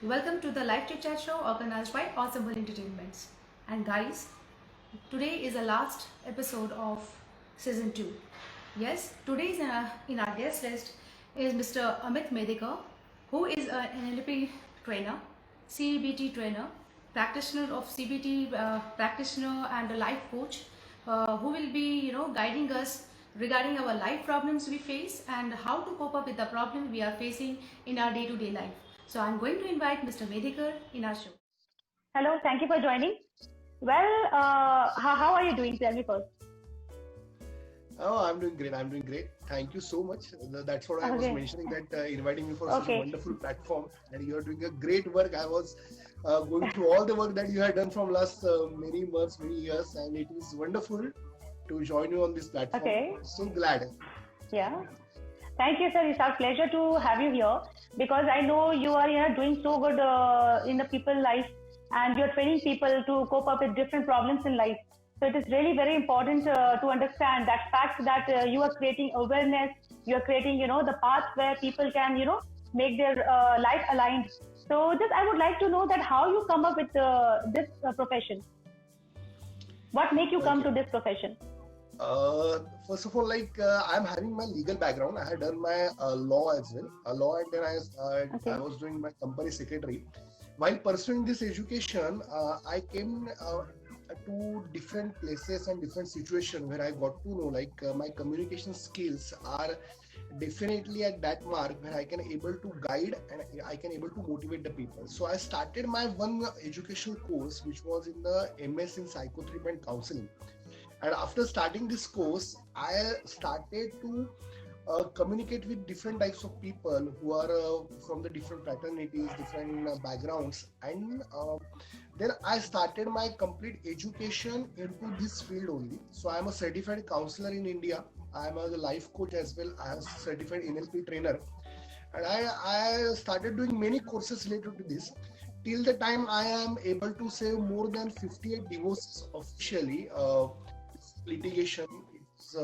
Welcome to the Live Chit Chat show organized by Awesome World Entertainments. And guys, today is the last episode of season 2. Yes, today in our guest list is Mr. Amit Medekar, who is an NLP trainer, CBT trainer, practitioner of CBT practitioner and a life coach, who will be guiding us regarding our life problems we face and how to cope up with the problem we are facing in our day-to-day life. So I'm going to invite Mr. Medekar in our show. Hello, thank you for joining. Well, how are you doing? Tell me first. Oh, I'm doing great. I'm doing great. Thank you so much. That's what I was Okay. mentioning, that inviting me for such a Okay. wonderful platform, and you are doing a great work. I was going through all the work that you had done from last many months, many years, and it is wonderful to join you on this platform. Okay. So glad. Yeah. Thank you, sir. It's our pleasure to have you here because I know you are doing so good in the people life and you're training people to cope up with different problems in life. So it is really very important to understand that fact that you are creating awareness, you are creating, the path where people can, make their life aligned. So just I would like to know that how you come up with this profession. What make you come Okay. to this profession? First of all, I'm having my legal background. I had done my law as well, law, and then I Okay. was doing my company secretary. While pursuing this education, I came to different places and different situations where I got to know my communication skills are definitely at that mark where I can able to guide and I can able to motivate the people. So I started my one educational course which was in the MS in psychotherapy and counseling. And after starting this course, I started to communicate with different types of people who are from the different fraternities, different backgrounds, and then I started my complete education into this field only. So I am a certified counselor in India. I am a life coach as well. I am a certified NLP trainer, and I started doing many courses related to this. Till the time I am able to save more than 58 divorces officially. Litigation is,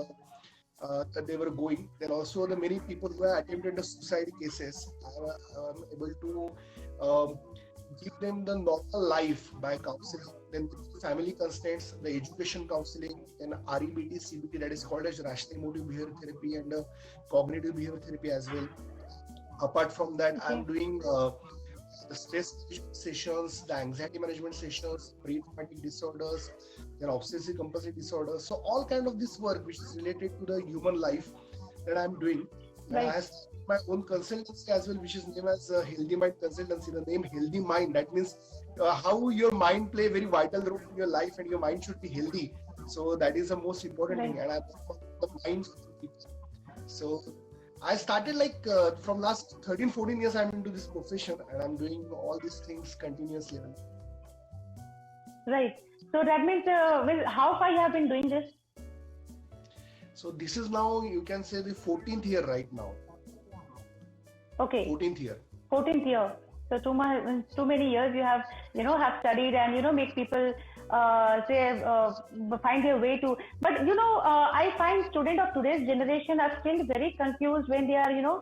that they were going. Then also the many people who have attempted the suicide cases, I am able to um, give them the normal life by counseling. Then the family constraints, the education counseling, then REBT, CBT, that is called as rational emotive behavior therapy, and cognitive behavior therapy as well. Apart from that, I'm Okay. doing the stress sessions, the anxiety management sessions, pre-traumatic disorders, then obsessive compulsive disorders. So all kind of this work which is related to the human life that I'm doing. And I Right. have my own consultancy as well, which is named as Healthy Mind Consultancy. The name Healthy Mind, that means how your mind play a very vital role in your life, and your mind should be healthy. So that is the most important Right. thing. And I'm the mind. So I started from last 13, 14 years I'm into this profession, and I'm doing all these things continuously. Right. So that means, how far you have been doing this? So this is now, you can say, the 14th year right now. Okay, 14th year. 14th year. So too many years you have, have studied and, make people find their way to. But, I find students of today's generation are still very confused when they are,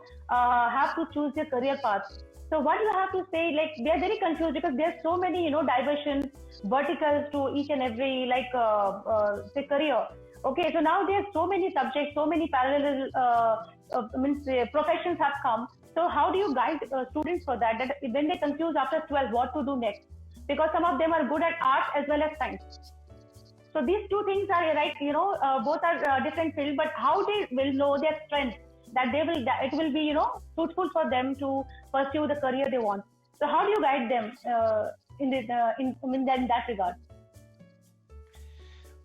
have to choose their career path. So what you have to say, like, they are very confused because there's so many, diversions, verticals to each and every, say, career. Okay, so now there's so many subjects, so many parallel professions have come. So how do you guide students for that? That when they confuse after 12, what to do next? Because some of them are good at art as well as science. So these two things are right. Both are different fields, but how they will know their strength that it will be fruitful for them to pursue the career they want. So how do you guide them in that regard?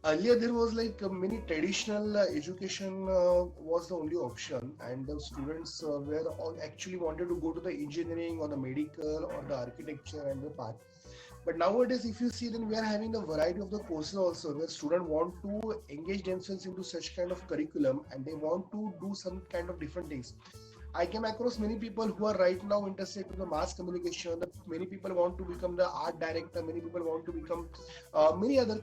Earlier there was many traditional education was the only option, and the students were all actually wanted to go to the engineering or the medical or the architecture and the path. But nowadays, if you see, then we are having a variety of the courses also where students want to engage themselves into such kind of curriculum, and they want to do some kind of different things. I came across many people who are right now interested in the mass communication. Many people want to become the art director. Many people want to become many other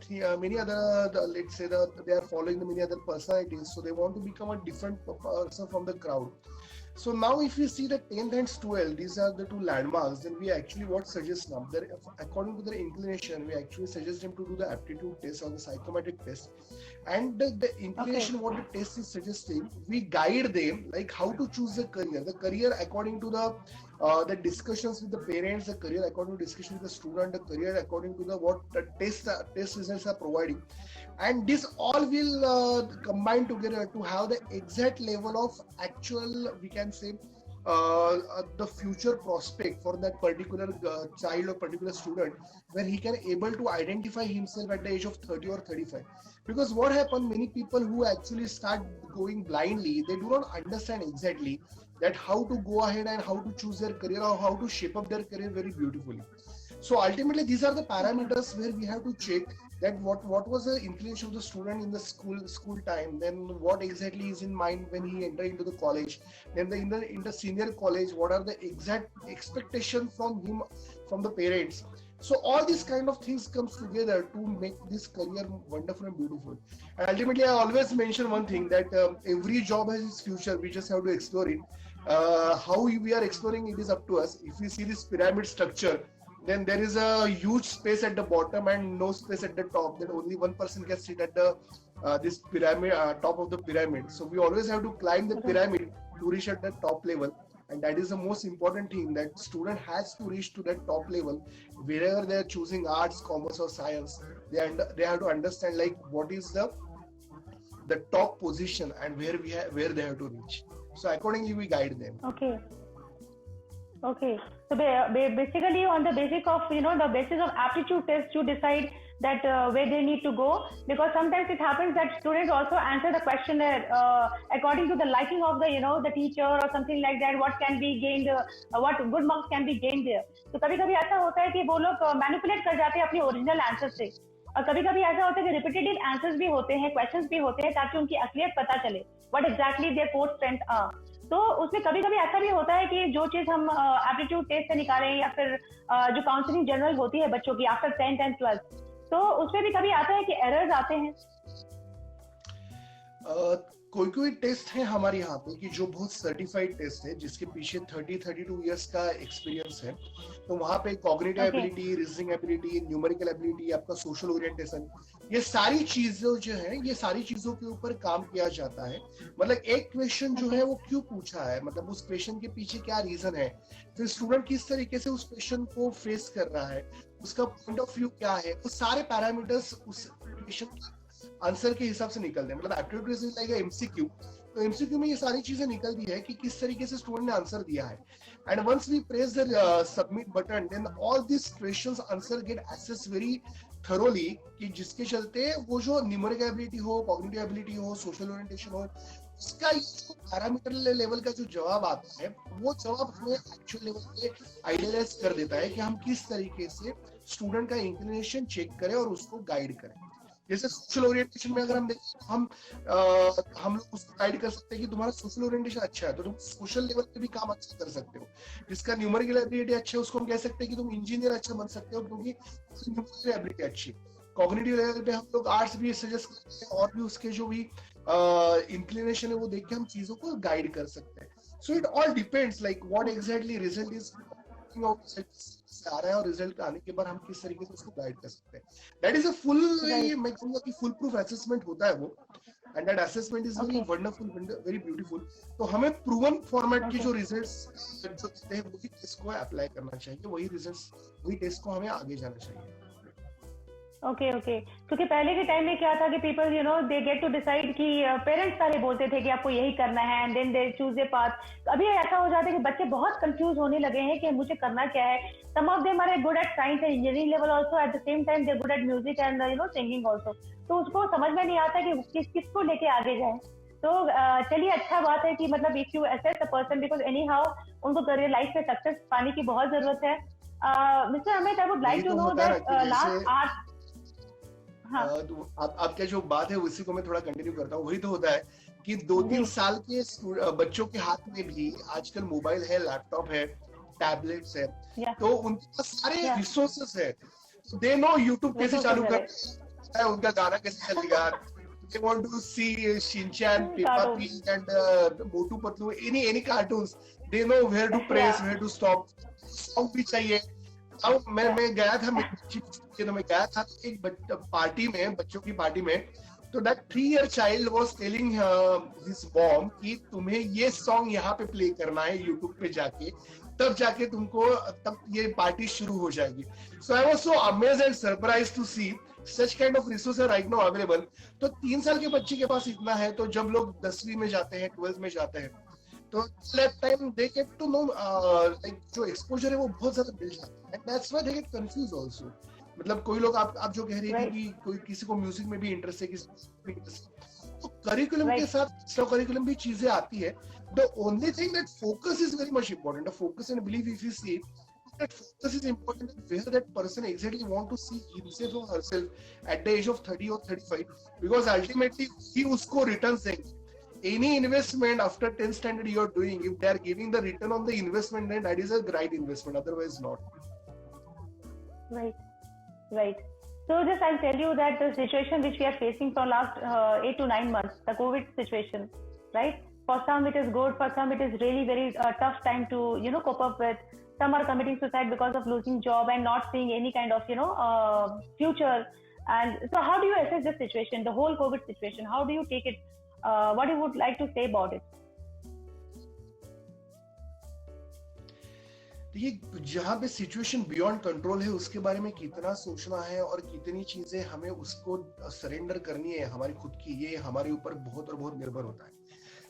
let's say they are following the many other personalities. So they want to become a different person from the crowd. So now if we see the 10th and 12th, these are the two landmarks, then we actually what suggest now that according to their inclination, we actually suggest them to do the aptitude test or the psychometric test. And the inclination, what the test is suggesting, we guide them like how to choose the career according to the discussions with the parents, the career according to discussion with the student, the career according to the what the test results are providing, and this all will combine together to have the exact level of actual, we can say, the future prospect for that particular child or particular student, where he can able to identify himself at the age of 30 or 35. Because what happened, many people who actually start going blindly, they do not understand exactly that how to go ahead and how to choose their career or how to shape up their career very beautifully. So ultimately, these are the parameters where we have to check that what was the inclination of the student in the school time, then what exactly is in mind when he enter into the college, then in the senior college, what are the exact expectation from him, from the parents. So all these kind of things comes together to make this career wonderful and beautiful. And ultimately, I always mention one thing, that every job has its future. We just have to explore it. How we are exploring it is up to us. If we see this pyramid structure, then there is a huge space at the bottom and no space at the top. Then only one person can sit at the this pyramid, top of the pyramid. So we always have to climb the pyramid to reach at the top level, and that is the most important thing, that student has to reach to that top level. Wherever they are choosing arts, commerce, or science, they have to understand like what is the top position and where they have to reach. So accordingly, we guide them. Okay. Okay. So basically, on the basis of the basis of aptitude test, you decide that where they need to go, because sometimes it happens that students also answer the question according to the liking of the teacher or something like that. What can be gained, what good marks can be gained there. तो कभी-कभी ऐसा होता है कि वो लोग manipulate कर जाते हैं अपनी ओरिजिनल आंसर से, और कभी-कभी ऐसा होता है कि रिपीटेटिव आंसर्स भी होते हैं, क्वेश्चंस भी होते हैं, ताकि उनकी असलियत पता चले, what exactly their core strength are. तो उसमें कभी-कभी ऐसा भी होता है कि जो चीज हम एप्टीट्यूड टेस्ट से निकालें या फिर जो काउंसलिंग जनरल होती है बच्चों की आफ्टर 10th and 12th, तो उसमें भी कभी आता है कि एरर्स आते हैं. कोई टेस्ट है हमारे यहाँ पे कि जो बहुत सर्टिफाइड टेस्ट है, जिसके पीछे 30-32 इयर्स का एक्सपीरियंस है. तो वहाँ पे cognitive ability, reasoning ability, numerical ability, आपका सोशल ओरिएंटेशन, ये सारी चीजों जो है, ये सारी चीजों के ऊपर काम किया जाता है. मतलब एक क्वेश्चन जो है वो क्यों पूछा है, मतलब उस क्वेश्चन के पीछे क्या रीजन है, फिर स्टूडेंट किस तरीके से उस क्वेश्चन को फेस कर रहा है, उसका पॉइंट ऑफ व्यू क्या है, वो सारे पैरामीटर्स उस क्वेश्चन आंसर के हिसाब से निकलते हैं. मतलब aptitude test is like MCQ. तो एमसीक्यू में ये सारी चीजें निकलती है कि किस तरीके से स्टूडेंट ने आंसर दिया है. And once we press the submit button, then all this questions answer get assess very thoroughly, कि जिसके चलते वो जो न्यूमेरिकल एबिलिटी हो, कॉग्निटिव एबिलिटी हो, सोशल ओरिएंटेशन हो, उसका जो पैरामीटर लेवल का जो जवाब आता है, वो जवाब हमें एक्चुअल लेवल पे आइडियलाइज कर देता है कि हम किस तरीके से स्टूडेंट का इंक्लिनेशन चेक करें और उसको गाइड करें. जैसे सोशल ओरिएंटेशन में अगर हम देखें, हम लोग उसको गाइड कर सकते हैं कि तुम्हारा सोशल ओरिएंटेशन अच्छा है तो तुम सोशल लेवल पे भी काम अच्छा कर सकते हो. जिसका न्यूमेरिकल एबिलिटी अच्छा है, उसको हम कह सकते हैं कि तुम इंजीनियर अच्छा बन सकते हो, क्योंकि न्यूमेरिकल एबिलिटी अच्छी है. कॉग्निटिव लेवल पे हम लोग आर्ट्स भी सजेस्ट करते हैं, और भी उसके जो भी इंक्लिनेशन है वो देख के हम चीजों को गाइड कर सकते हैं. So it all depends like what exactly result is आ रहा है, और रिजल्ट आने के बाद हम किस तरीके से उसको गाइड कर सकते हैं. दैट इज अ फुल, मैं कहूंगा कि फुल प्रूफ असेसमेंट होता है वो, and that assessment is very wonderful, very beautiful. तो हमें प्रूवन फॉर्मेट की जो रिजल्ट्स जो देते हैं वही टेस्ट को अप्लाई करना चाहिए, वही रिजल्ट्स, वही टेस्ट को हमें आगे जाना चाहिए. ओके. क्योंकि पहले के टाइम में क्या था कि people they get to decide कि पेरेंट्स सारे बोलते थे कि आपको यही करना है, and then they choose a path. अभी ऐसा हो जाता है कि बच्चे बहुत कंफ्यूज होने लगे हैं कि मुझे करना क्या है. Some of them are good at science and engineering level also, at the same time they good at music and singing also. तो उसको समझ में नहीं आता कि किसको लेके आगे जाए. तो चलिए, अच्छा बात है कि मतलब if you assess the person, because anyhow उनको करियर लाइफ में सक्सेस पाने की बहुत जरूरत है. Mister Amit, I would like to know that last art. हाँ. तो आपका जो बात है उसी को मैं थोड़ा कंटिन्यू करता हूँ. वही तो होता है कि 2-3 साल के बच्चों के हाथ में भी आजकल मोबाइल है, लैपटॉप है, टैबलेट्स है, तो उनके पास सारे रिसोर्सेस है. दे नो यूट्यूब कैसे चालू करना है, उनका गाना कैसे चलेगा, they want to see Shinchan, Peppa Cartoon. Pig, and Motu Patlu. Any cartoons. They know where to press, Yeah. where to stop. Song भी चाहिए. अब मैं गया था मैं गया था एक पार्टी में, बच्चों की पार्टी में. तो that 3-year child was telling his mom कि तुम्हें ये सॉन्ग यहाँ पे प्ले करना है YouTube पे जाके, तब जाके तुमको तब ये पार्टी शुरू हो जाएगी. So I was so amazed and surprised to see such kind of resources are right now available. तो 3 साल के बच्चे के पास इतना है, तो जब लोग 10वीं में जाते हैं, 12th में जाते हैं, तो that time they get to know like जो exposure है वो बहुत ज्यादा मिल जाता है. And that's why they get confused also. मतलब कोई लोग आप जो कह रही थी कि कोई किसी को म्यूजिक में भी इंटरेस्ट है, किसी को इंटरेस्ट है, तो करिकुलम के साथ एक्स्ट्रा करिकुलम भी चीजें आती है. The only thing that focus is very much important. The focus and belief, if you see, that focus is important where that person exactly want to see himself or herself at the age of 30 or 35, because ultimately he usko return देंगे. Any investment after 10th standard you are doing, if they are giving the return on the investment, then that is a right investment, otherwise not. Right. So just I'll tell you that the situation which we are facing for last 8 to 9 months, the COVID situation, right? For some it is good, for some it is really very tough time to cope up with. Some are committing suicide because of losing job and not seeing any kind of future. And so how do you assess this situation, the whole COVID situation? How do you take it? What you would like to say about it? देखिए, जहाँ पे situation beyond control है उसके बारे में कितना सोचना है और कितनी चीजें हमें उसको सरेंडर करनी है हमारी खुद की, ये हमारे ऊपर बहुत और बहुत निर्भर होता है.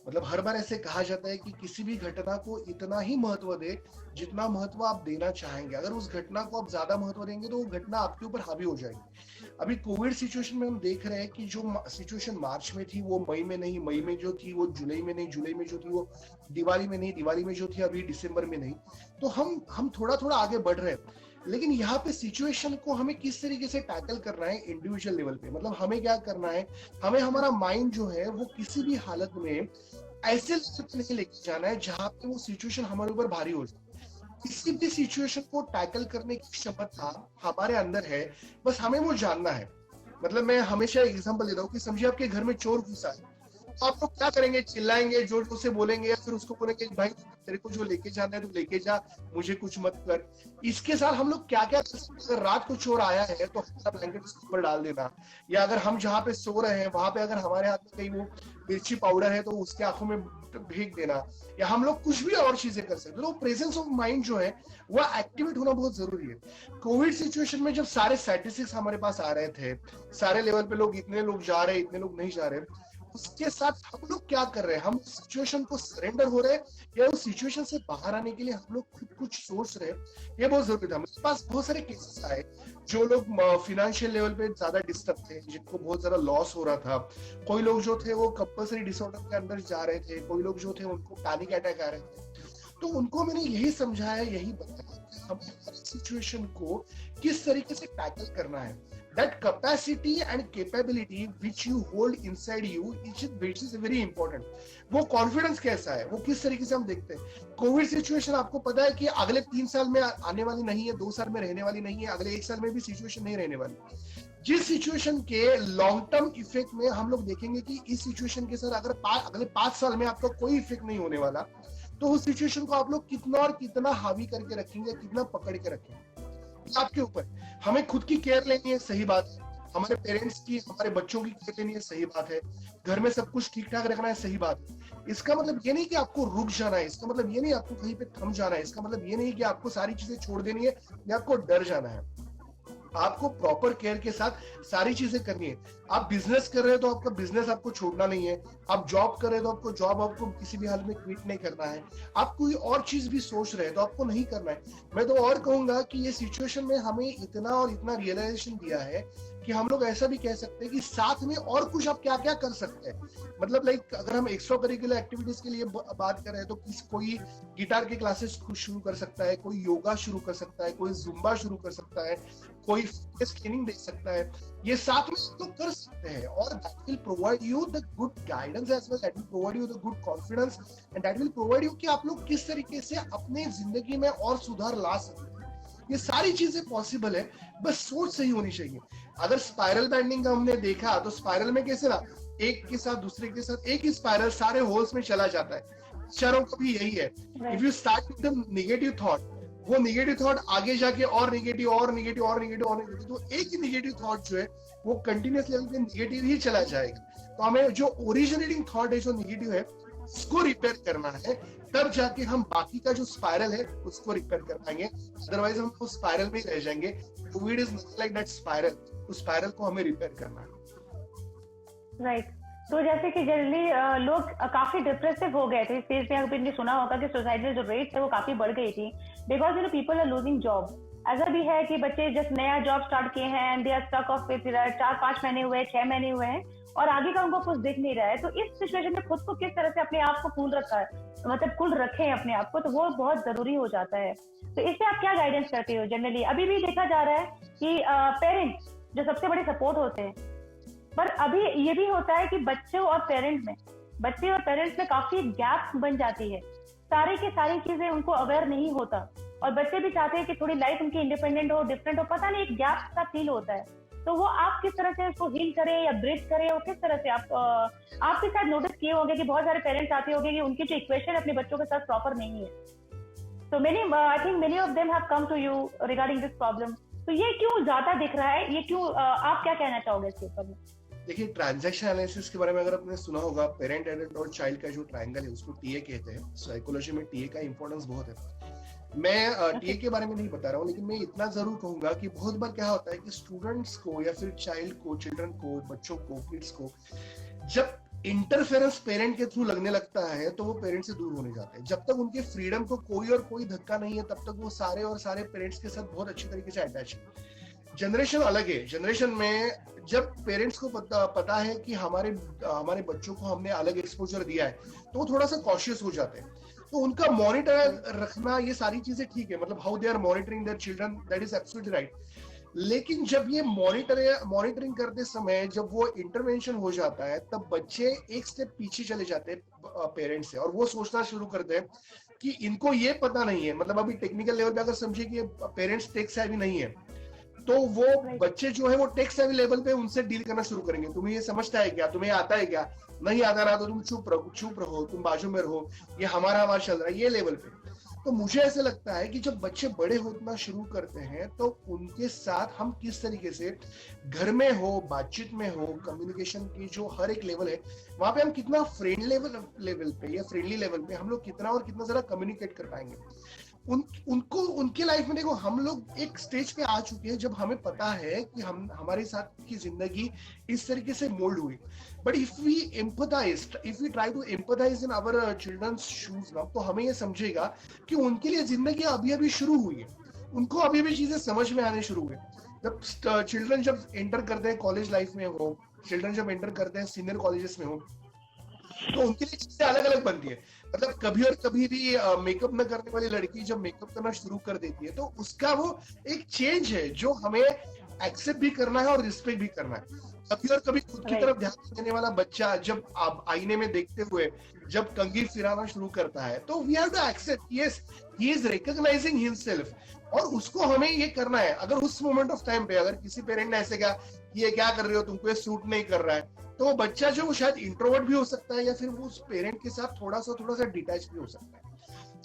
मतलब हर बार ऐसे कहा जाता है कि किसी भी घटना को इतना ही महत्व दे जितना महत्व आप देना चाहेंगे. अगर उस घटना को आप ज्यादा महत्व देंगे तो वो घटना आपके ऊपर हावी हो जाएगी. अभी कोविड सिचुएशन में हम देख रहे हैं कि जो सिचुएशन मार्च में थी वो मई में नहीं, मई में जो थी वो जुलाई में नहीं, जुलाई में जो थी वो दिवाली में नहीं, दिवाली में जो थी अभी दिसंबर में नहीं. तो हम थोड़ा थोड़ा आगे बढ़ रहे हैं. लेकिन यहाँ पे सिचुएशन को हमें किस तरीके से टैकल करना है इंडिविजुअल लेवल पे, मतलब हमें क्या करना है, हमें हमारा माइंड जो है वो किसी भी हालत में ऐसे नहीं लेके जाना है जहां पे वो सिचुएशन हमारे ऊपर भारी हो जाए. किसी भी सिचुएशन को टैकल करने की क्षमता हमारे अंदर है, बस हमें वो जानना है. मतलब मैं हमेशा एग्जांपल देता हूँ कि समझिए आपके घर में चोर घुसा है, तो आप लोग क्या करेंगे, चिल्लाएंगे, जोर जोर से बोलेंगे, या फिर उसको बोलेंगे भाई तेरे को जो लेके जाना है तो लेके जा, मुझे कुछ मत कर. इसके साथ हम लोग क्या क्या कर सकते हैं, अगर रात को चोर आया है तो हमारा ब्लैंकेट उसके ऊपर डाल देना, या अगर हम जहाँ पे सो रहे हैं वहां पे अगर हमारे हाथ में कहीं वो मिर्ची पाउडर है तो उसके आंखों में फेंक देना, या हम लोग कुछ भी और चीजें कर सकते हैं. तो प्रेजेंस ऑफ माइंड जो है वो एक्टिवेट होना बहुत जरूरी है. कोविड सिचुएशन में जब सारे स्टैटिस्टिक्स हमारे पास आ रहे थे, सारे लेवल पे लोग, इतने लोग जा रहे, इतने लोग नहीं जा रहे, उसके साथ हम लोग क्या कर रहे हैं, हम सिचुएशन को सरेंडर हो रहे हैं या उस सिचुएशन से बाहर आने के लिए हम लोग खुद कुछ सोच रहे हैं, ये बहुत जरूरी था. मेरे पास बहुत सारे केसेस आए जो लोग फाइनेंशियल लेवल पे ज्यादा डिस्टर्ब थे, जिनको बहुत ज्यादा लॉस हो रहा था. कोई लोग जो थे वो कंपल्सरी डिसऑर्डर के अंदर जा रहे थे, कोई लोग जो थे उनको पैनिक अटैक आ रहे थे. तो उनको मैंने यही समझाया, यही बताया कि हमें सिचुएशन को किस तरीके से टैकल करना है. That capacity and capability which you hold inside you, which is very important. वो कॉन्फिडेंस कैसा है, वो किस तरीके से हम देखते हैं. कोविड सिचुएशन आपको पता है कि अगले 3 साल में आने वाली नहीं है, 2 साल में रहने वाली नहीं है, अगले 1 साल में भी सिचुएशन नहीं रहने वाली. जिस सिचुएशन के लॉन्ग टर्म इफेक्ट में हम लोग देखेंगे कि इस सिचुएशन के साथ अगर अगले 5 साल में आपका कोई इफेक्ट नहीं होने वाला, तो उस सिचुएशन को आप लोग कितना और कितना हावी करके रखेंगे, कितना पकड़ के रखेंगे, आपके ऊपर. हमें खुद की केयर लेनी है, सही बात है. हमारे पेरेंट्स की, हमारे बच्चों की केयर लेनी है, सही बात है. घर में सब कुछ ठीक ठाक रखना है, सही बात है. इसका मतलब ये नहीं कि आपको रुक जाना है, इसका मतलब ये नहीं आपको कहीं पे थम जाना है, इसका मतलब ये नहीं कि आपको सारी चीजें छोड़ देनी है या आपको डर जाना है. आपको प्रॉपर केयर के साथ सारी चीजें करनी है. आप बिजनेस कर रहे हो तो आपका बिजनेस आपको छोड़ना नहीं है. आप जॉब कर रहे हो तो आपको जॉब आपको किसी भी हाल में क्विट नहीं करना है. आप कोई और चीज भी सोच रहे हैं तो आपको नहीं करना है. मैं तो और कहूंगा कि ये सिचुएशन में हमें इतना और इतना रियलाइजेशन दिया है कि हम लोग ऐसा भी कह सकते हैं कि साथ में और कुछ आप क्या क्या कर सकते हैं. मतलब लाइक अगर हम एक्स्ट्रा करिकुलर एक्टिविटीज के लिए बात कर रहे हैं तो कोई गिटार के क्लासेस शुरू कर सकता है, कोई योगा शुरू कर सकता है, कोई जुम्बा शुरू कर सकता है, कोई फिटनेस ट्रेनिंग दे सकता है. ये साथ में तो कर सकते हैं और that will provide you the good guidance as well, that will provide you the good confidence and that will provide you कि आप लोग किस तरीके से अपने जिंदगी में और सुधार ला सकते हैं. ये सारी चीजें पॉसिबल है, बस सोच सही होनी चाहिए. अगर स्पाइरल बैंडिंग का हमने देखा तो स्पाइरल में कैसे ना, एक के साथ दूसरे के साथ एक ही स्पाइरल सारे होल्स में चला जाता है। विचारों का भी यही है, if you start with the negative thought, वो नेगेटिव थॉट आगे जाके और नेगेटिव और नेगेटिव और नेगेटिव और नेगेटिव, तो एक ही नेगेटिव थॉट जो है वो कंटिन्यूस लेवल पे नेगेटिव ही चला जाएगा। तो हमें जो ओरिजिनेटिंग थॉट है, जो नेगेटिव है, उसको रिपेयर करना है, तब जाके हम बाकी का जो स्पाइरल है उसको रिपेयर कर पाएंगे। अदरवाइज हम उस स्पाइरल में ही रह जाएंगे। Covid is not like that spiral, उस स्पाइरल को हमें रिपेयर करना है। राइट। तो जैसे कि जनरली लोग काफी डिप्रेसिव हो गए थे, इस चीज में आपने सुना होगा कि सोसाइटी में जो रेट है वो काफी बढ़ गई थी, because people are losing job. ऐसा भी है कि बच्चे जस्ट नया जॉब स्टार्ट किए हैं and they are stuck off with 4-5 महीने हुए, 6 महीने हुए हैं और आगे का उनको कुछ दिख नहीं रहा है। तो इस सिचुएशन में खुद को किस तरह से अपने आप को कूल रखा है, मतलब कूल रखें अपने आप को, तो वो बहुत जरूरी हो जाता है। तो इससे आप क्या गाइडेंस करते हो? जनरली अभी भी देखा जा रहा है कि पेरेंट्स जो सबसे बड़े सपोर्ट होते हैं, पर अभी ये भी होता है कि बच्चे और पेरेंट्स में काफी गैप बन जाती है। सारी की सारी चीजें उनको अवेयर नहीं होता और बच्चे भी चाहते हैं कि थोड़ी लाइफ उनकी इंडिपेंडेंट हो, डिफरेंट हो, पता नहीं एक गैप सा फील होता है। तो वो आप किस तरह से उसको हील करें या ब्रिज करें, और किस तरह से आपके साथ नोटिस किए होंगे कि बहुत सारे पेरेंट्स आते होंगे कि उनकी जो इक्वेशन अपने बच्चों के साथ प्रॉपर नहीं है। तो I think many of them have come to you regarding this problem. तो ये क्यों ज्यादा दिख रहा है, ये क्यों, आप क्या कहना चाहोगे इसके ऊपर में? देखिए, ट्रांजैक्शन एनालिसिस के बारे में अगर आपने सुना होगा, पेरेंट, एडल्ट और चाइल्ड का जो ट्रायंगल है उसको टीए कहते हैं। साइकोलॉजी में टीए का इंपॉर्टेंस बहुत है। मैं टीए के बारे में नहीं बता रहा हूँ, लेकिन मैं इतना जरूर कहूंगा कि बहुत बार क्या होता है कि स्टूडेंट्स को या फिर चाइल्ड को, चिल्ड्रन को, बच्चों को, किड्स को जब इंटरफेरेंस पेरेंट के थ्रू लगने लगता है तो वो पेरेंट से दूर होने जाते हैं। जब तक उनके फ्रीडम को कोई धक्का नहीं है, तब तक वो सारे पेरेंट्स के साथ बहुत अच्छी तरीके से अटैच है। जनरेशन अलग है। जनरेशन में जब पेरेंट्स को पता है कि हमारे बच्चों को हमने अलग एक्सपोजर दिया है, तो वो थोड़ा सा कॉशियस हो जाते हैं। तो उनका मॉनिटर रखना, ये सारी चीजें ठीक है, मतलब how they are monitoring their children, that is absolutely right. लेकिन जब ये मॉनिटरिंग करते समय जब वो इंटरवेंशन हो जाता है, तब बच्चे एक स्टेप पीछे चले जाते हैं पेरेंट्स से, और वो सोचना शुरू करते हैं कि इनको ये पता नहीं है। मतलब अभी टेक्निकल लेवल पे अगर समझिए कि पेरेंट्स टेक सेवी नहीं है, तो वो बच्चे जो है वो टेक सेवी लेवल पे उनसे डील करना शुरू करेंगे। तुम्हें ये समझता है क्या, तुम्हें आता है क्या, नहीं आता ना तो तुम चुप रहो, तुम बाजू में रहो, ये हमारा आवाज चल रहा है, ये लेवल पे। तो मुझे ऐसा लगता है कि जब बच्चे बड़े होना शुरू करते हैं तो उनके साथ हम किस तरीके से घर में हो, बातचीत में हो, कम्युनिकेशन की जो हर एक लेवल है वहां पे हम कितना फ्रेंडली लेवल पे या फ्रेंडली लेवल पे हम लोग कितना और कितना ज्यादा कम्युनिकेट कर पाएंगे। उनको उनके लाइफ में देखो, हम लोग एक स्टेज पे आ चुके हैं जब हमें पता है कि हमारे साथ की जिंदगी इस तरीके से मोल्ड हुई। But if we try to empathise in our children's shoes now, तो हमें ये समझेगा कि उनके लिए जिंदगी अभी शुरू हुई है, उनको अभी चीजें समझ में आने शुरू हुए। जब चिल्ड्रन जब एंटर करते हैं कॉलेज लाइफ में हो, चिल्ड्रन जब एंटर करते हैं सीनियर कॉलेजेस में हो, तो उनके लिए चीजें अलग अलग बनती है। मतलब कभी और कभी भी मेकअप न करने वाली लड़की जब मेकअप करना शुरू कर देती है, तो उसका वो एक चेंज है जो हमें एक्सेप्ट भी करना है और रिस्पेक्ट भी करना है। कभी और कभी खुद की तरफ ध्यान देने वाला बच्चा जब आईने में देखते हुए जब कंघी फिराना शुरू करता है, तो we have to accept, yes, he is recognising himself, और उसको हमें ये करना है। अगर उस मोमेंट ऑफ टाइम पे अगर किसी पेरेंट ने ऐसे कहा ये क्या कर रहे हो, तुमको ये सूट नहीं कर रहा है, तो वो बच्चा जो शायद इंट्रोवर्ट भी हो सकता है या फिर वो उस पेरेंट के साथ थोड़ा सा डिटैच भी हो सकता है।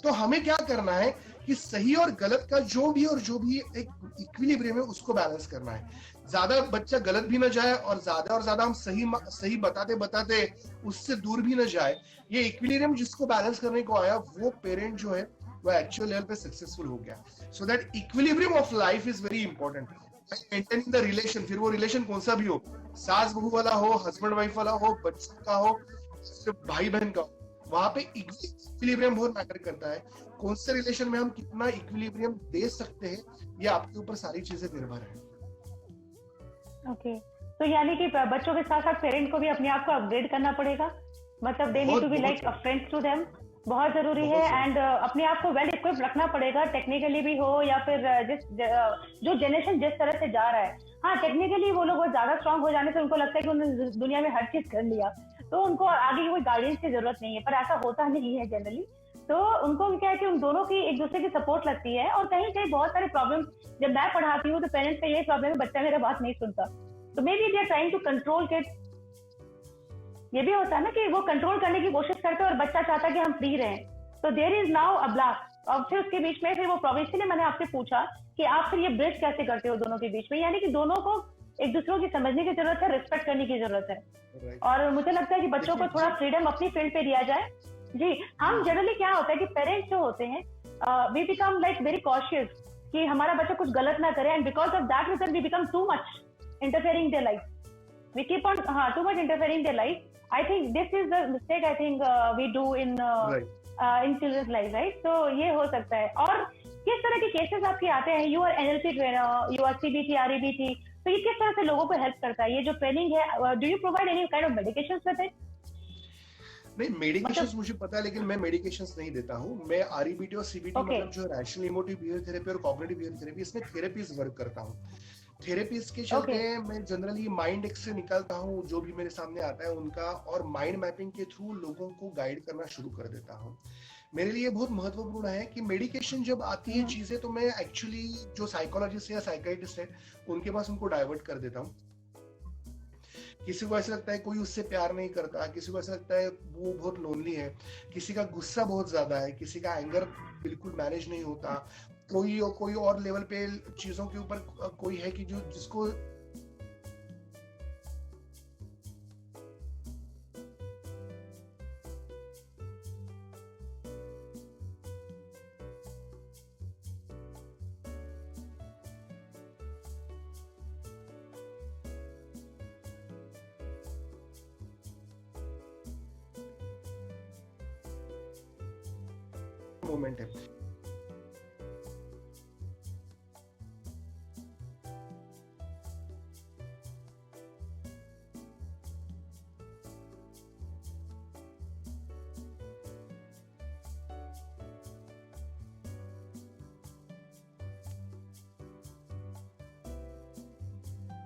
तो हमें क्या करना है कि सही और गलत का जो भी एक इक्विलिब्रियम है उसको बैलेंस करना है। ज्यादा बच्चा गलत भी ना जाए और ज्यादा हम सही बताते उससे दूर भी ना जाए। ये इक्विलिब्रियम जिसको बैलेंस करने को आया, वो पेरेंट जो है वो एक्चुअल लेवल पे सक्सेसफुल हो गया। So that equilibrium of life is very important. Maintaining the relation, फिर वो रिलेशन कौन सा भी हो, सास बहू वाला हो, हस्बैंड वाइफ वाला हो, बच्चों का हो, सिर्फ भाई बहन का हो, वहां पे इक्विलिब्रियम बहुत मैटर करता है। कौन से रिलेशन में हम कितना इक्विलिब्रियम दे सकते हैं, ये आपके ऊपर सारी चीजें निर्भर है। ओके, तो यानी कि बच्चों के साथ साथ पेरेंट को भी अपने आप को अपग्रेड करना पड़ेगा, मतलब they need to be like a friends to them, बहुत जरूरी है। एंड अपने आप को वेल इक्विप रखना पड़ेगा, टेक्निकली भी हो या फिर जो जनरेशन जिस तरह से जा रहा है। हाँ, टेक्निकली वो लोग बहुत ज्यादा स्ट्रांग हो जाने से उनको लगता है कि उन्होंने दुनिया में हर चीज कर लिया, तो उनको आगे की कोई गाइडेंस की जरूरत नहीं है, पर ऐसा होता नहीं है जनरली। तो उनको क्या है कि उन दोनों की एक दूसरे की सपोर्ट लगती है। और कहीं कहीं बहुत सारे प्रॉब्लम जब मैं पढ़ाती हूँ तो पेरेंट्स का यही प्रॉब्लम है, बच्चा मेरा बात नहीं सुनता, तो maybe they are trying to control kid. ये भी होता है ना कि वो कंट्रोल करने की कोशिश करते हैं और बच्चा चाहता है कि हम फ्री रहें, तो there is now a block. और फिर उसके बीच में फिर वो प्रॉब्लम, इसलिए मैंने आपसे पूछा कि आप फिर ये ब्रिज कैसे करते हो दोनों के बीच में, यानी कि दोनों को एक दूसरे की समझने की जरूरत है, रिस्पेक्ट करने की जरूरत है। और मुझे लगता है कि बच्चों को थोड़ा फ्रीडम अपनी फील्ड पे दिया जाए। जी, हम जनरली क्या होता है कि पेरेंट्स जो होते हैं we become like very cautious कि हमारा बच्चा कुछ गलत ना करे, and because of that reason we become too much interfering their life, we keep on too much interfering their life. I think this is the mistake I think we do in children's life, right? तो ये हो सकता है। और किस तरह के cases आपके आते हैं? You are NLP trainer, you are CBT, REBT, तो ये किस तरह से लोगों को हेल्प करता है ये जो ट्रेनिंग है? Do you provide any kind of medications with it? नहीं, मेडिकेशंस मुझे पता है, लेकिन मैं मेडिकेशंस नहीं देता हूँ। मैं आरईबीटी और सीबीटी मतलब जो रैशनल इमोटिव बिहेवियर थेरेपी और कॉग्निटिव बिहेवियर थेरेपी, इसमें थेरेपीज वर्क करता हूँ। थेरेपीज के चलते मैं जनरली माइंड एक्स से निकालता हूँ जो भी मेरे सामने आता है उनका, और माइंड मैपिंग के थ्रू लोगों को गाइड करना शुरू कर देता हूँ। मेरे लिए बहुत महत्वपूर्ण है कि मेडिकेशन जब आती है चीजें, तो मैं एक्चुअली जो साइकोलॉजिस्ट या साइकाइट्रिस्ट है उनके पास उनको डाइवर्ट कर देता हूँ। किसी को ऐसा लगता है कोई उससे प्यार नहीं करता, किसी को ऐसा लगता है वो बहुत लोनली है, किसी का गुस्सा बहुत ज्यादा है, किसी का एंगर बिल्कुल मैनेज नहीं होता, कोई और लेवल पे चीजों के ऊपर कोई है कि जो जिसको मोमेंट है।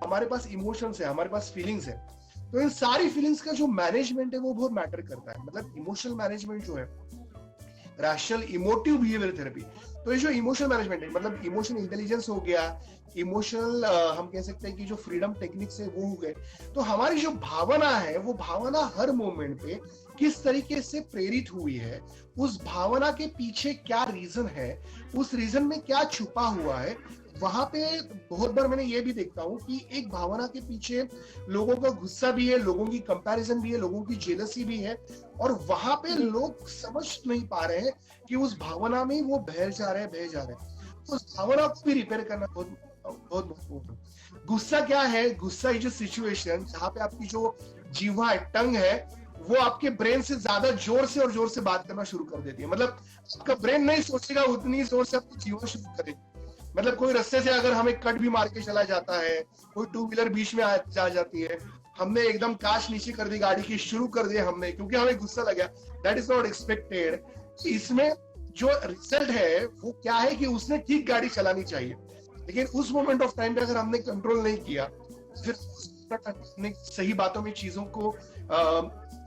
हमारे पास इमोशंस है, हमारे पास फीलिंग्स है, तो इन सारी फीलिंग्स का जो मैनेजमेंट है वो बहुत मैटर करता है। मतलब इमोशनल मैनेजमेंट जो है, रैशनल इमोटिव बिहेवियर थेरेपी, तो ये जो इमोशनल मैनेजमेंट है, मतलब इमोशनल इंटेलिजेंस हो गया, इमोशनल हम कह सकते हैं कि जो फ्रीडम टेक्निक्स है वो हो गए। तो हमारी जो भावना है वो भावना हर मोमेंट पे किस तरीके से प्रेरित हुई है, उस भावना के पीछे क्या रीजन है, उस रीजन में क्या छुपा हुआ है, वहां पे बहुत बार मैंने ये भी देखता हूँ कि एक भावना के पीछे लोगों का गुस्सा भी है, लोगों की कंपैरिजन भी है, लोगों की जेलसी भी है, और वहां पे लोग समझ नहीं पा रहे हैं कि उस भावना में वो बह जा रहे हैं। उस भावना को भी रिपेयर करना बहुत बहुत महत्वपूर्ण है। गुस्सा क्या है? गुस्सा इज अ सिचुएशन जहाँ पे आपकी जो जीवा है, टंग है, वो आपके ब्रेन से ज्यादा जोर से बात करना शुरू कर देती है। मतलब आपका ब्रेन नहीं सोचेगा उतनी जोर से आपकी जीवा शुरू करेगी। मतलब कोई रास्ते से अगर हमें कट भी मार के चला जाता है, कोई टू व्हीलर बीच में जा जाती है, हमने एकदम कांच नीचे कर दी गाड़ी की, शुरू कर दिया हमने, क्योंकि हमें गुस्सा लगा, दैट इज नॉट एक्सपेक्टेड। इसमें जो रिजल्ट है वो क्या है कि उसने ठीक गाड़ी चलानी चाहिए, लेकिन उस मोमेंट ऑफ टाइम पे अगर हमने कंट्रोल नहीं किया, फिर सही बातों में चीजों को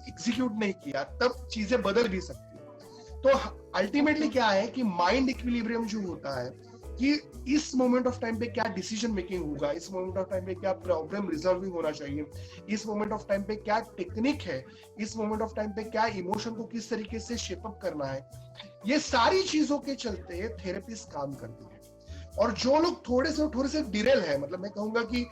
एग्जीक्यूट नहीं किया, तब चीजें बदल भी सकती है। तो अल्टीमेटली क्या है कि माइंड इक्विलिब्रियम जो होता है कि इस मोमेंट ऑफ टाइम पे क्या डिसीजन मेकिंग होगा, इस मोमेंट ऑफ टाइम पे क्या प्रॉब्लम रिजॉल्विंग होना चाहिए, इस मोमेंट ऑफ टाइम पे क्या टेक्निक है, इस मोमेंट ऑफ टाइम पे क्या इमोशन को किस तरीके से शेप अप करना है, ये सारी चीजों के चलते थेरेपिस्ट काम करती है। और जो लोग थोड़े से डिरेल है, मतलब मैं कहूंगा कि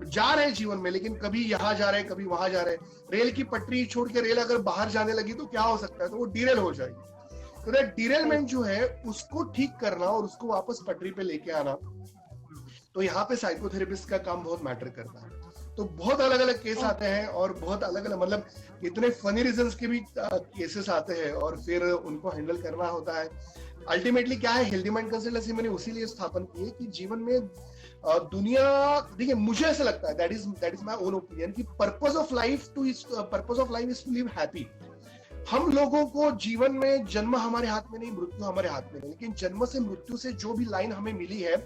जा रहे हैं जीवन में, लेकिन कभी यहाँ जा रहे हैं, कभी वहां जा रहे हैं, रेल की पटरी छोड़ के रेल अगर बाहर जाने लगी तो क्या हो सकता है, तो वो डिरेल हो जाएगी। तो डिरेलमेंट जो है उसको ठीक करना और उसको वापस पटरी पे लेके आना, तो यहाँ पे साइकोथेरेपिस्ट का काम बहुत मैटर करता है। तो बहुत अलग अलग केस आते हैं और बहुत अलग अलग, मतलब इतने फनी रीजंस के भी केसेस आते हैं और फिर उनको हैंडल करना होता है। अल्टीमेटली क्या है, हेल्दी माइंड कंसल्टेंसी मैंने उसीलिए स्थापन की है कि जीवन में दुनिया, देखिए मुझे ऐसा लगता है, that is my own opinion, कि purpose of life is to live happy. हम लोगों को जीवन में जन्म हमारे हाथ में नहीं, मृत्यु हमारे हाथ में नहीं, लेकिन जन्म से मृत्यु से जो भी लाइन हमें मिली है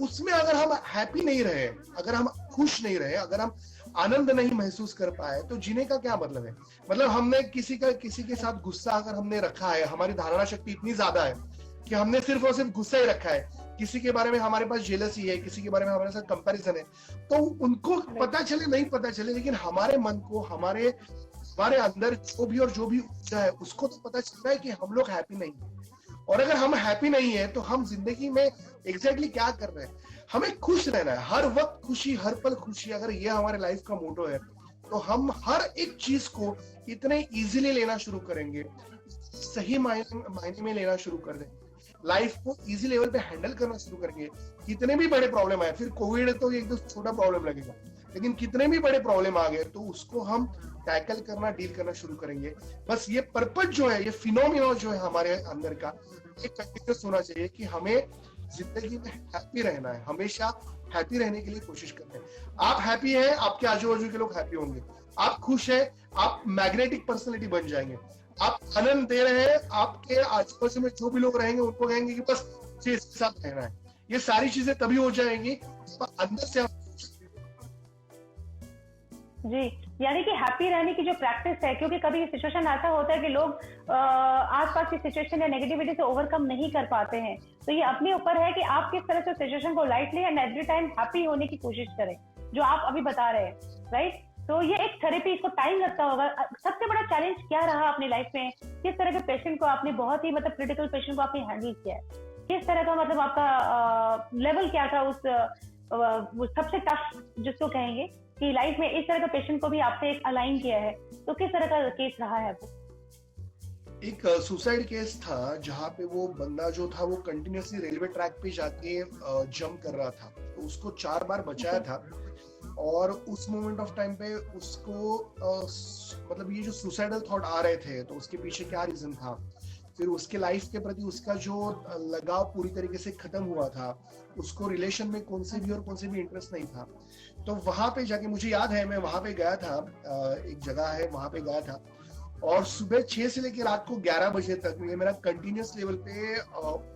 उसमें अगर हम हैप्पी नहीं रहे, अगर हम खुश नहीं रहे, अगर हम आनंद नहीं महसूस कर पाए तो जीने का क्या मतलब है? मतलब हमने किसी के साथ गुस्सा अगर हमने रखा है, हमारी धारणा शक्ति इतनी ज्यादा है कि हमने सिर्फ और सिर्फ गुस्सा ही रखा है, किसी के बारे में हमारे पास जेलसी है, किसी के बारे में हमारे साथ कंपैरिजन है, तो उनको पता चले नहीं पता चले, लेकिन हमारे मन को, हमारे अंदर जो भी ऊर्जा है उसको तो पता चलता है कि हम लोग हैप्पी नहीं है। और अगर हम हैप्पी नहीं है तो हम जिंदगी में एग्जैक्टली क्या कर रहे हैं? हमें खुश रहना है, हर वक्त खुशी, हर पल खुशी। अगर ये हमारे लाइफ का मोटो है तो हम हर एक चीज को इतने इजीली लेना शुरू करेंगे, सही मायने में लेना शुरू कर देंगे, लाइफ को इजी लेवल पे हैंडल करना शुरू करेंगे। कितने भी बड़े प्रॉब्लम आए, फिर कोविड तो एक छोटा प्रॉब्लम लगेगा, लेकिन कितने भी बड़े प्रॉब्लम आ गए तो उसको हम टैकल करना, डील करना शुरू करेंगे। बस ये पर्पस जो है, ये फिनोमिना जो है हमारे अंदर का, ये कंटिन्यूस होना चाहिए कि हमें जिंदगी में हैप्पी रहना है, हमेशा हैप्पी रहने के लिए कोशिश करते हैं। आप हैप्पी हैं, आपके आजू बाजू के लोग हैप्पी होंगे। आप खुश हैं, आप मैग्नेटिक पर्सनैलिटी बन जाएंगे। आप आनंद दे रहे हैं, आपके आजू बाजू में जो भी लोग रहेंगे उनको कहेंगे कि बस इसके साथ रहना है। ये सारी चीजें तभी हो जाएंगी अंदर से आप जी, यानी कि हैप्पी रहने की जो प्रैक्टिस है, क्योंकि कभी सिचुएशन ऐसा होता है कि लोग आसपास की सिचुएशन या नेगेटिविटी से ओवरकम नहीं कर पाते हैं, तो ये अपने ऊपर है कि आप किस तरह से सिचुएशन को lightly and every time happy होने की कोशिश करें, जो आप अभी बता रहे हैं, राइट? तो ये एक थेरेपी, इसको टाइम लगता होगा। सबसे बड़ा चैलेंज क्या रहा अपनी लाइफ में? किस तरह के पेशेंट को आपने, बहुत ही मतलब क्रिटिकल पेशेंट को आपने हैंडल किया है? किस तरह का मतलब आपका लेवल क्या था उस सबसे टफ जिसको कहेंगे कि लाइफ में इस तरह का पेशेंट को भी आपसे एक अलाइन किया है, तो किस तरह का केस रहा है वो? एक सुसाइड केस था जहाँ पे वो बंदा जो था वो कंटिन्यूसली रेलवे ट्रैक पे जाके जंप कर रहा था, तो उसको 4 बार बचाया था। और उस मोमेंट ऑफ टाइम पे उसको मतलब ये जो सुसाइडल थॉट आ रहे थे तो उसके पीछे क्या रीजन था, फिर उसके लाइफ के प्रति उसका जो लगाव पूरी तरीके से खत्म हुआ था, उसको रिलेशन में कौन से भी इंटरेस्ट नहीं था। तो वहां पे जाके मुझे याद है, मैं वहां पे गया था, एक जगह है वहां पे गया था, और सुबह 6 से लेकर रात को 11 बजे तक ये मेरा कंटिन्यूस लेवल पे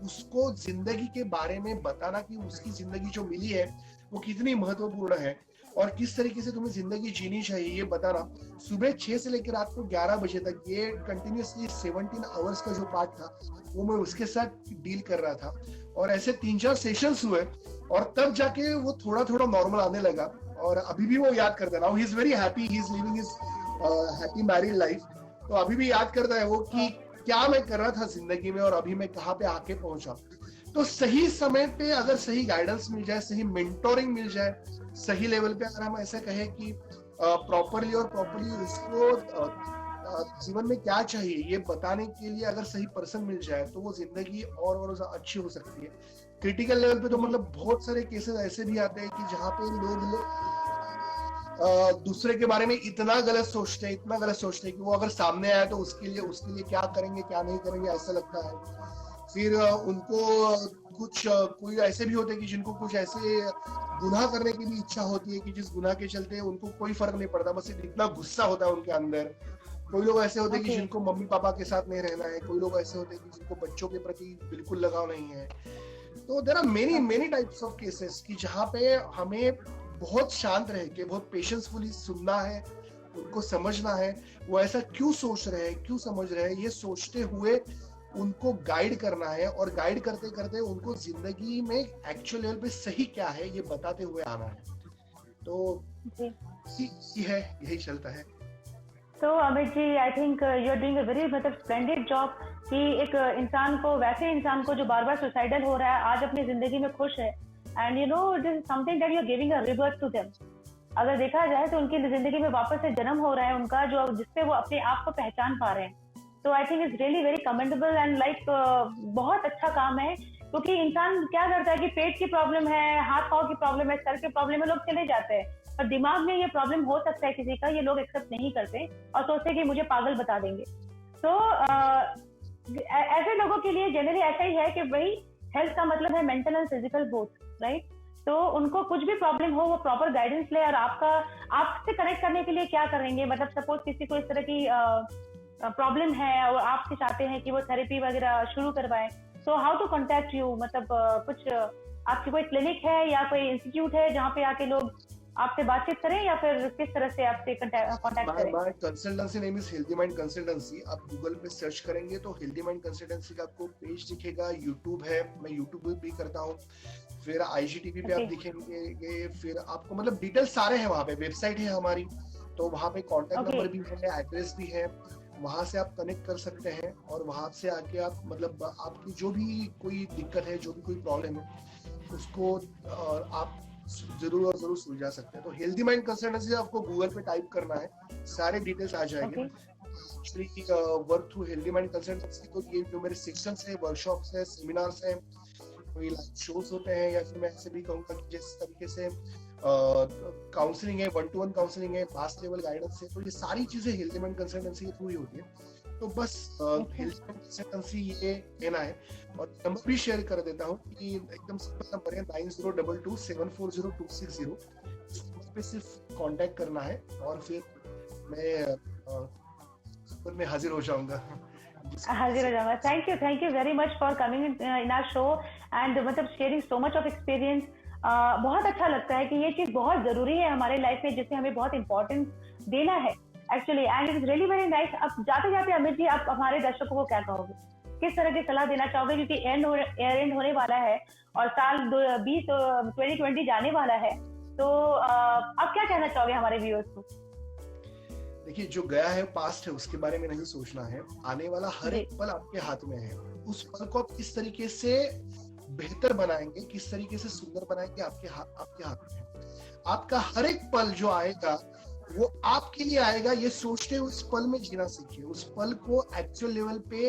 उसको जिंदगी के बारे में बताना कि उसकी जिंदगी जो मिली है वो कितनी महत्वपूर्ण है और किस तरीके से तुम्हें जिंदगी जीनी चाहिए, ये बताना। सुबह 6 से लेकर रात को 11 बजे तक ये कंटिन्यूसली 17 आवर्स का जो पार्ट था वो मैं उसके साथ डील कर रहा था। और ऐसे 3-4 सेशंस हुए और तब जाके वो थोड़ा थोड़ा नॉर्मल आने लगा। और अभी भी वो याद करता है, now he is very happy, he is living his happy married life. तो अभी भी याद करता है वो कि क्या मैं कर रहा था जिंदगी में और अभी मैं कहाँ पे आके पहुंचा। तो सही समय पे अगर सही गाइडेंस मिल जाए, सही मेंटोरिंग मिल जाए, सही लेवल पे अगर हम ऐसा कहें कि प्रॉपरली उसको जीवन में क्या चाहिए ये बताने के लिए अगर सही पर्सन मिल जाए तो वो जिंदगी और अच्छी हो सकती है। क्रिटिकल लेवल पे तो मतलब बहुत सारे केसेस ऐसे भी आते हैं कि जहाँ पे लोग दूसरे के बारे में इतना गलत सोचते हैं कि वो अगर सामने आए तो उसके लिए क्या करेंगे क्या नहीं करेंगे ऐसा लगता है। फिर उनको कोई ऐसे भी होते हैं कि जिनको कुछ ऐसे गुनाह करने की भी इच्छा होती है कि जिस गुनाह के चलते उनको कोई फर्क नहीं पड़ता, बस इतना गुस्सा होता है उनके अंदर। कोई लोग ऐसे होते हैं कि जिनको मम्मी पापा के साथ नहीं रहना है, कोई लोग ऐसे होते हैं कि जिनको बच्चों के प्रति बिल्कुल लगाव नहीं है। तो there are many types of cases कि जहाँ पे हमें बहुत शांत रह के बहुत पेशेंसफुली सुनना है, उनको समझना है वो ऐसा क्यों सोच रहे हैं, क्यों समझ रहे हैं, ये सोचते हुए उनको गाइड करना है और गाइड करते करते उनको जिंदगी में एक्चुअल लेवल पे सही क्या है ये बताते हुए आना है। तो यही चलता है। तो Amit ji, I think you are doing a very मतलब स्प्लेंडेड जॉब कि एक इंसान को, वैसे इंसान को जो बार बार सुसाइडल हो रहा है, आज अपनी जिंदगी में खुश है, and you know this is something that you are giving a rebirth to them. अगर देखा जाए तो उनकी जिंदगी में वापस से जन्म हो रहा है उनका, जो जिससे वो अपने आप को पहचान पा रहे हैं। तो I think it's really very commendable and like बहुत अच्छा काम है। क्योंकि इंसान क्या करता है कि पेट की प्रॉब्लम है, हाथ पाँव की प्रॉब्लम है, सर की प्रॉब्लम है, लोग चले जाते हैं, पर दिमाग में ये प्रॉब्लम हो सकता है किसी का, ये लोग एक्सेप्ट नहीं करते और सोचते हैं कि मुझे पागल बता देंगे। तो ऐसे लोगों के लिए जनरली ऐसा ही है कि भाई हेल्थ का मतलब है mental and physical both, right? तो उनको कुछ भी प्रॉब्लम हो वो प्रॉपर गाइडेंस ले। और आपसे कनेक्ट करने के लिए क्या करेंगे? मतलब सपोज किसी को इस तरह की प्रॉब्लम है और आपसे चाहते हैं कि वो थेरेपी वगैरह शुरू करवाएं, तो हाउ टू कॉन्टेक्ट यू? मतलब कुछ आपकी कोई क्लिनिक है या कोई इंस्टीट्यूट है जहाँ पे आके लोग आपसे बातचीत करें या फिर किस तरह से आपसे कांटेक्ट करें? My consultancy name is healthy mind consultancy. आप गूगल पे सर्च करेंगे तो हेल्दी माइंड कंसल्टेंसी का आपको पेज दिखेगा। यूट्यूब है, मैं यूट्यूब भी करता हूँ। फिर आईजीटीवी पे आप दिखेंगे ये। फिर आपको मतलब डिटेल सारे हैं वहाँ पे। वेबसाइट है हमारी, तो वहाँ पे कॉन्टेक्ट नंबर भी है, एड्रेस भी है। वहां से आप कनेक्ट कर सकते हैं और वहां से आके आप मतलब आपकी जो भी कोई दिक्कत है, जो भी कोई प्रॉब्लम है, उसको आप जरूर और जरूर सुलझा सकते हैं। तो हेल्दी माइंड कंसल्टेंसी आपको गूगल पे टाइप करना है, सारे डिटेल्स आ जाएंगे। Work through healthy mind consultancy, तो ये जो मेरे सेक्शंस है, वर्कशॉप्स है, सेमिनार्स हैं, कोई लाइव शोज होते हैं, या फिर मैं ऐसे भी कहूँगा कि जिस तरीके से काउंसलिंग है, 1-to-1 काउंसलिंग है, मास लेवल गाइडेंस है, तो ये सारी चीजें हेल्दी माइंड कंसल्टेंसी के थ्रू ही होती है। तो बस हेल्दी माइंड कंसल्टेंसी ये लेना है। और नंबर भी शेयर कर देता हूँ कि एकदम सिंपल नंबर है 9022740260। इस नंबर पे सिर्फ कांटेक्ट करना है और फिर मैं हाजिर हो जाऊंगा। Thank you very much for coming in our show and मतलब sharing so much of experience. बहुत अच्छा लगता है कि ये चीज बहुत जरूरी है हमारे लाइफ में, जिसे हमें बहुत इंपॉर्टेंस देना है actually, and it is really very nice. अब जाते जाते अमित जी, आप हमारे दर्शकों को क्या कहोगे, किस तरह की सलाह देना चाहोगे, क्योंकि एयर एंड होने वाला है और साल 2020 जाने वाला है, तो अब क्या कहना चाहोगे हमारे व्यूअर्स को? देखिए, जो गया है पास्ट है, उसके बारे में नहीं सोचना है। आने वाला हर एक पल आपके हाथ में है। उस पल को आप किस तरीके से बेहतर बनाएंगे, किस तरीके से सुंदर बनाएंगे, आपके हाथ में है। आपका हर एक पल जो आएगा वो आपके लिए आएगा, ये सोचते हुए उस पल में जीना सीखिए। उस पल को एक्चुअल लेवल पे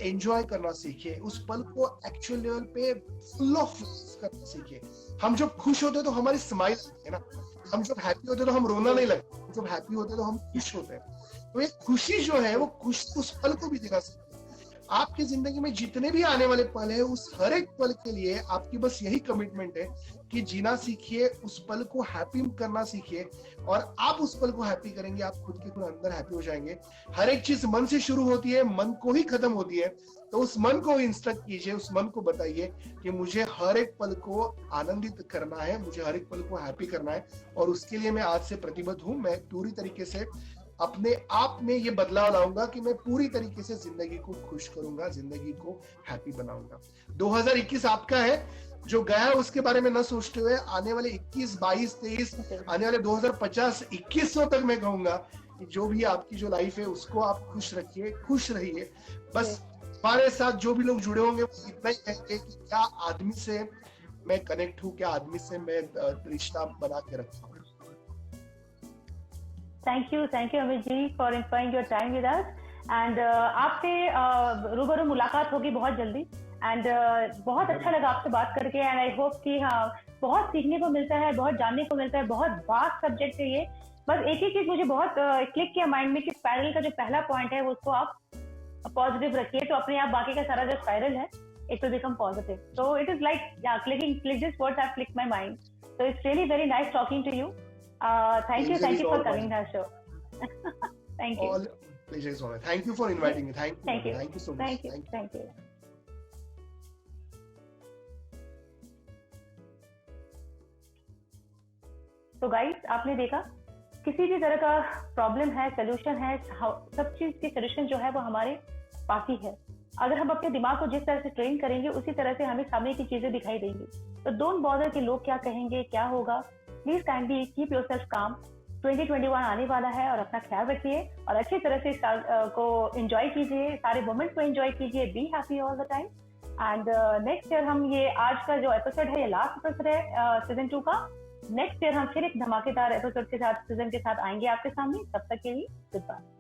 एंजॉय करना सीखिए। उस पल को एक्चुअल लेवल पे फुल ऑफ करना सीखिए। हम जब खुश होते हैं तो हमारी स्माइल है ना, हम जब हैप्पी होते हैं तो हम रोना नहीं लगता, जब हैप्पी होते हैं तो हम खुश होते हैं। तो ये खुशी जो है वो खुश उस पल को भी दिखा सकते हैं। आपकी जिंदगी में जितने भी आने वाले पल है, उस हर एक पल के लिए आपकी बस यही कमिटमेंट है कि जीना सीखिए, उस पल को हैप्पी करना सीखिए। और आप उस पल को हैप्पी करेंगे, आप खुद के अंदर हैप्पी हो जाएंगे। हर एक चीज मन से शुरू होती है, मन को ही खत्म होती है। तो उस मन को इंस्ट्रक्ट कीजिए, उस मन को बताइए कि मुझे हर एक पल को आनंदित करना है, मुझे हर एक पल को हैप्पी करना है। और उसके लिए मैं आज से प्रतिबद्ध हूँ। मैं पूरी तरीके से अपने आप में ये बदलाव लाऊंगा कि मैं पूरी तरीके से जिंदगी को खुश करूंगा, जिंदगी को हैप्पी बनाऊंगा। 2021 आपका है। जो गया है उसके बारे में न सोचते हुए आने वाले 21, 22, 23, आने वाले 2050, 2100 तक मैं कहूंगा कि जो भी आपकी जो लाइफ है उसको आप खुश रखिए, खुश रहिए। बस हमारे साथ जो भी लोग जुड़े होंगे वो इतना ही कहेंगे कि क्या आदमी से मैं कनेक्ट हूँ, क्या आदमी से मैं रिश्ता बना के रखता हूँ। Thank you Amit ji for inspiring your time with us. एंड आपसे रूबरू मुलाकात होगी बहुत जल्दी। एंड बहुत अच्छा लगा आपसे बात करके। एंड आई होप कि हाँ, बहुत सीखने को मिलता है, बहुत जानने को मिलता है। बहुत वास्ट सब्जेक्ट है ये। बस एक ही चीज मुझे बहुत क्लिक किया माइंड में कि स्पाइरल का जो पहला पॉइंट है उसको आप पॉजिटिव रखिए, तो अपने आप बाकी का सारा जो स्पाइरल है it will become positive. So it is like click this words have clicked my mind. So it's really very nice talking to you. Thank you for coming to our show. Thank you. All pleasure is all. Thank you for inviting me. Thank you so much. Thank you. तो guys, आपने देखा किसी भी तरह का problem है, solution है, सब चीज की सोल्यूशन जो है वो हमारे पास ही है। अगर हम अपने दिमाग को जिस तरह से ट्रेन करेंगे उसी तरह से हमें सामने की चीजें दिखाई देंगी। तो डोंट बॉदर कि लोग क्या कहेंगे, क्या होगा। प्लीज काइंडली कीप योरसेल्फ काम। 2021 आने वाला है और अपना ख्याल रखिए और अच्छी तरह से इस साल को एंजॉय कीजिए, सारे मोमेंट्स को एंजॉय कीजिए। Be happy all the time. And next year हम ये आज का जो एपिसोड है, ये लास्ट एपिसोड है सीजन 2 का। नेक्स्ट ईयर हम फिर एक धमाकेदार एपिसोड के साथ, सीजन के साथ आएंगे आपके सामने। तब तक के लिए गुड बाय।